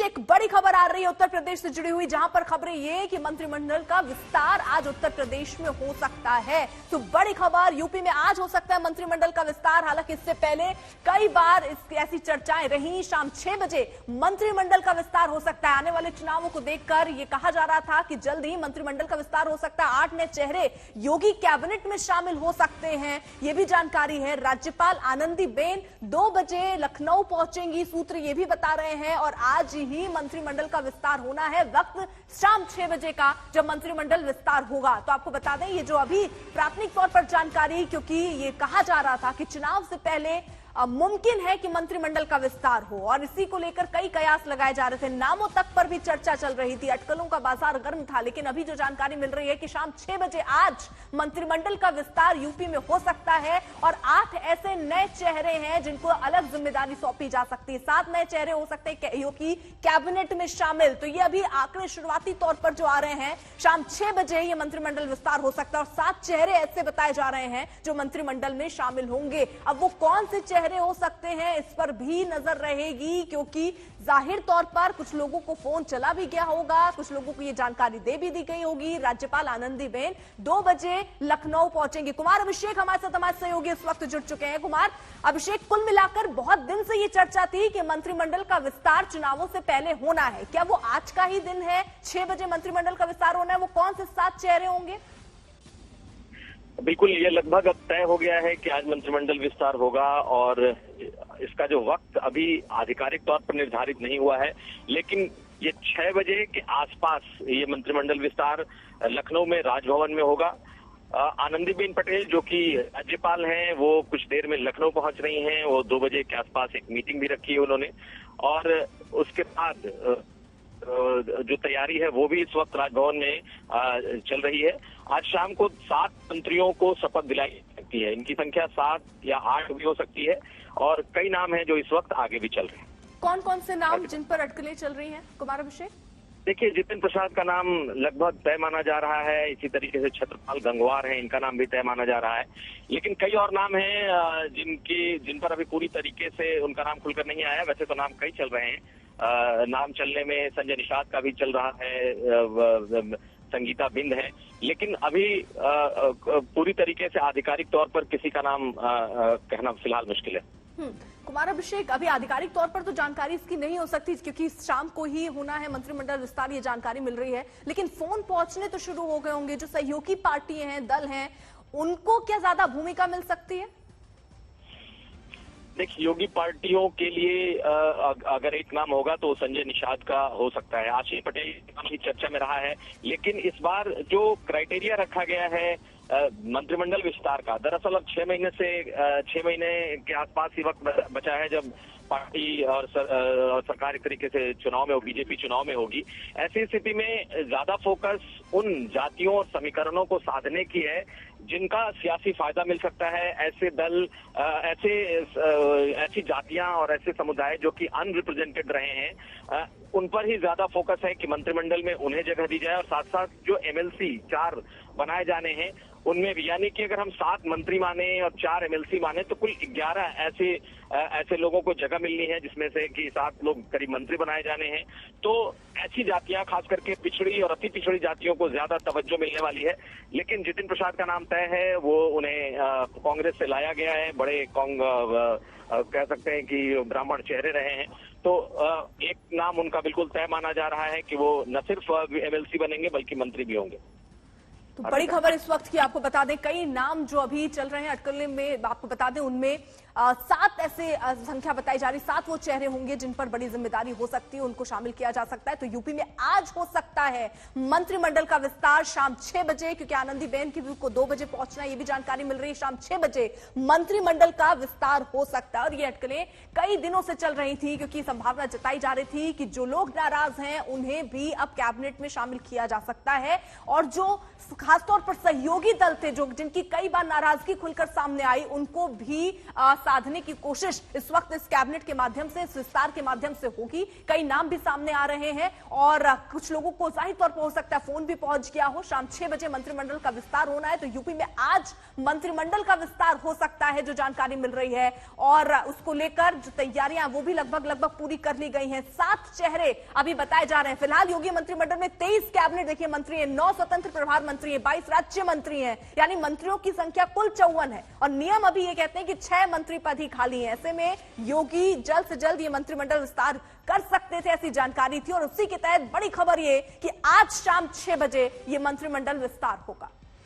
अभिषेक, बड़ी खबर आ रही है उत्तर प्रदेश से जुड़ी हुई, जहां पर खबरें ये कि मंत्रिमंडल का विस्तार आज उत्तर प्रदेश में हो सकता है। तो बड़ी खबर, यूपी में आज हो सकता है मंत्रिमंडल का विस्तार। हालांकि इससे पहले कई बार ऐसी चर्चाएं रही, शाम 6 बजे मंत्रिमंडल का विस्तार हो सकता है। आने वाले चुनावों को देखकर यह कहा जा रहा था कि जल्द ही मंत्रिमंडल का विस्तार हो सकता है। 8 नए चेहरे योगी कैबिनेट में शामिल हो सकते हैं, यह भी जानकारी है। राज्यपाल आनंदीबेन 2 बजे लखनऊ पहुंचेंगी, सूत्र ये भी बता रहे हैं। और आज ही मंत्रिमंडल का विस्तार होना है, वक्त शाम 6 बजे का जब मंत्रिमंडल विस्तार होगा। तो आपको बता दें, ये जो अभी प्राथमिक तौर पर जानकारी, क्योंकि ये कहा जा रहा था कि चुनाव से पहले मुमकिन है कि मंत्रिमंडल का विस्तार हो, और इसी को लेकर कई कयास लगाए जा रहे थे। नामों तक पर भी चर्चा चल रही थी, अटकलों का बाजार गर्म था। लेकिन अभी जो जानकारी मिल रही है कि शाम 6 बजे आज मंत्रिमंडल का विस्तार यूपी में हो सकता है, और 8 ऐसे नए चेहरे हैं जिनको अलग जिम्मेदारी सौंपी जा सकती है। 7 नए चेहरे हो सकते हैं योगी कैबिनेट में शामिल। तो ये अभी आंकड़े शुरुआती तौर पर जो आ रहे हैं, शाम 6 बजे ये मंत्रिमंडल विस्तार हो सकता है, और 7 चेहरे ऐसे बताए जा रहे हैं जो मंत्रिमंडल में शामिल होंगे। अब वो कौन से चेहरे हो सकते हैं, इस पर भी नजर रहेगी, क्योंकि जाहिर तौर पर कुछ लोगों को फोन चला भी गया होगा, कुछ लोगों को यह जानकारी दे भी दी गई होगी। राज्यपाल आनंदीबेन 2 बजे लखनऊ पहुंचेंगे। कुमार अभिषेक हमारे साथ हमारे सहयोगी इस वक्त जुड़ चुके हैं। कुमार अभिषेक, कुल मिलाकर बहुत दिन से ये चर्चा थी कि मंत्रिमंडल का विस्तार चुनावों से पहले होना है। क्या वो आज का ही दिन है, 6 बजे मंत्रिमंडल का विस्तार होना है? वो कौन से 7 चेहरे होंगे? बिल्कुल, ये लगभग अब तय हो गया है कि आज मंत्रिमंडल विस्तार होगा, और इसका जो वक्त अभी आधिकारिक तौर पर निर्धारित नहीं हुआ है, लेकिन ये 6 बजे के आसपास ये मंत्रिमंडल विस्तार लखनऊ में राजभवन में होगा। आनंदीबेन पटेल जो कि राज्यपाल हैं, वो कुछ देर में लखनऊ पहुंच रही हैं। वो 2 बजे के आसपास एक मीटिंग भी रखी है उन्होंने, और उसके बाद जो तैयारी है वो भी इस वक्त राजभवन में चल रही है। आज शाम को 7 मंत्रियों को शपथ दिलाई जा सकती है। इनकी संख्या 7 या 8 भी हो सकती है, और कई नाम हैं जो इस वक्त आगे भी चल रहे हैं। कौन कौन से नाम जिन पर अटकलें चल रही हैं, कुमार अभिषेक? देखिए, जितिन प्रसाद का नाम लगभग तय माना जा रहा है। इसी तरीके से छत्रपाल गंगवार हैं, इनका नाम भी तय माना जा रहा है। लेकिन कई और नाम हैं जिन पर अभी पूरी तरीके से उनका नाम खुलकर नहीं आया। वैसे तो नाम कई चल रहे हैं। नाम चलने में संजय निषाद का भी चल रहा है, संगीता बिंद है, लेकिन अभी पूरी तरीके से आधिकारिक तौर पर किसी का नाम कहना फिलहाल मुश्किल है। कुमार अभिषेक, अभी आधिकारिक तौर पर तो जानकारी इसकी नहीं हो सकती, क्योंकि शाम को ही होना है मंत्रिमंडल विस्तार, ये जानकारी मिल रही है। लेकिन फोन पहुंचने तो शुरू हो गए होंगे। जो सहयोगी पार्टी हैं, दल हैं, उनको क्या ज्यादा भूमिका मिल सकती है? देखिए, योगी पार्टियों के लिए अगर एक नाम होगा तो संजय निषाद का हो सकता है। आशीष पटेल नाम ही चर्चा में रहा है, लेकिन इस बार जो क्राइटेरिया रखा गया है मंत्रिमंडल विस्तार का, दरअसल अब 6 महीने के आसपास ही वक्त बचा है जब पार्टी और सरकार एक तरीके से चुनाव में हो, बीजेपी चुनाव में होगी। ऐसी स्थिति में ज्यादा फोकस उन जातियों और समीकरणों को साधने की है जिनका सियासी फायदा मिल सकता है। ऐसे दल, ऐसी जातियां और ऐसे समुदाय जो कि अनरिप्रेजेंटेड रहे हैं, उन पर ही ज्यादा फोकस है कि मंत्रिमंडल में उन्हें जगह दी जाए। और साथ साथ जो एमएलसी 4 बनाए जाने हैं उनमें भी, यानी कि अगर हम 7 मंत्री माने और 4 एमएलसी माने तो कुल 11 ऐसे लोगों को जगह मिलनी है, जिसमें से कि 7 लोग करीब मंत्री बनाए जाने हैं। तो ऐसी जातियां, खास करके पिछड़ी और अति पिछड़ी जातियों को ज्यादा तवज्जो मिलने वाली है। लेकिन जितिन प्रसाद का नाम तय है, वो उन्हें कांग्रेस से लाया गया है। बड़े कह सकते हैं कि ब्राह्मण चेहरे रहे हैं। तो एक नाम उनका बिल्कुल तय माना जा रहा है कि वो न सिर्फ एमएलसी बनेंगे बल्कि मंत्री भी होंगे। तो बड़ी खबर इस वक्त की आपको बता दें, कई नाम जो अभी चल रहे हैं अटकलें में, आपको बता दें उनमें 7 ऐसे संख्या बताई जा रही, 7 वो चेहरे होंगे जिन पर बड़ी जिम्मेदारी हो सकती है, उनको शामिल किया जा सकता है। तो यूपी में आज हो सकता है मंत्रिमंडल का विस्तार शाम 6 बजे, क्योंकि आनंदीबेन की को 2 बजे पहुंचना है, ये भी जानकारी मिल रही है। शाम 6 बजे मंत्रिमंडल का विस्तार हो सकता है, और ये अटकलें कई दिनों से चल रही थी, क्योंकि संभावना जताई जा रही थी कि जो लोग नाराज हैं उन्हें भी अब कैबिनेट में शामिल किया जा सकता है। और जो खासतौर पर सहयोगी दल थे जो जिनकी कई बार नाराजगी खुलकर सामने आई, उनको भी साधने की कोशिश इस वक्त इस कैबिनेट के माध्यम से, इस विस्तार के माध्यम से होगी। कई नाम भी सामने आ रहे हैं और कुछ लोगों को जाहिर तौर पर हो सकता है फोन भी पहुंच गया हो। शाम 6 बजे मंत्रिमंडल का विस्तार होना है, तो यूपी में आज मंत्रिमंडल का विस्तार हो सकता है, जो जानकारी मिल रही है। और उसको लेकर जो तैयारियां वो भी लगभग पूरी कर ली गई हैं। 7 चेहरे अभी बताए जा रहे हैं। फिलहाल योगी मंत्रिमंडल में 23 कैबिनेट देखिए मंत्री हैं, 9 स्वतंत्र प्रभार मंत्री हैं, 22 राज्य मंत्री हैं, यानी मंत्रियों की संख्या कुल 54 है। और नियम अभी ये कहते हैं कि 6 मंत्री पद ही खाली हैं। ऐसे में योगी जल्द से जल्द ये मंत्रिमंडल विस्तार कर सकते थे, ऐसी जानकारी थी। और उसी के तहत बड़ी खबर ये कि आज शाम 6 बजे ये मंत्रिमंडल विस्तार होगा।